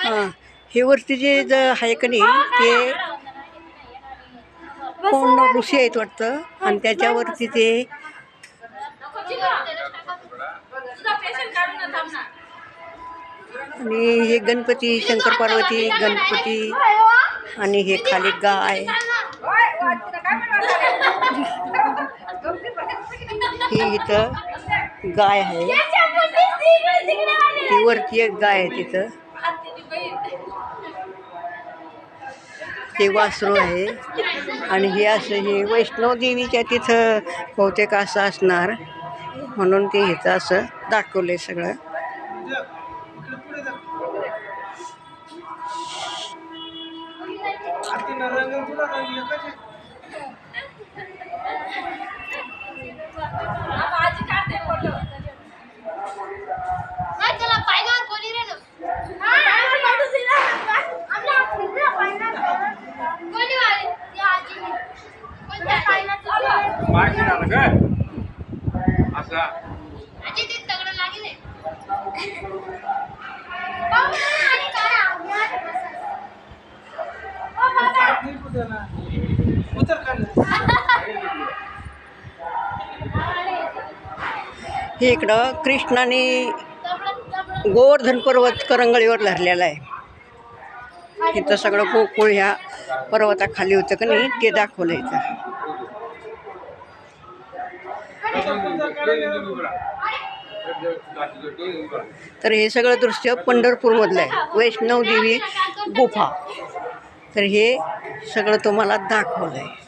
हां, हे वरती जे आहे का नाही ते कोण ऋषी आहेत वाटतं आणि त्याच्यावरती ते आणि हे गणपती शंकर पार्वती गणपती आणि हे खाली गाय ही इथं गाय आहे ती वरती एक गाय आहे तिथं हे वासरू आहे आणि हे असं हे वैष्णव देवीच्या तिथं बहुतेक असं असणार म्हणून ते इथं असं दाखवलंय सगळं हे इकडं कृष्णाने गोवर्धन पर्वत करंगळीवर धरलेला आहे इथं सगळं गोकुळ ह्या पर्वताखाली होतं का नाही ते दाखवलं इथं तर हे सगळं दृश्य पंढरपूरमधलं आहे वैष्णव देवी गुफा तर हे सगळं तुम्हाला दाखवलं आहे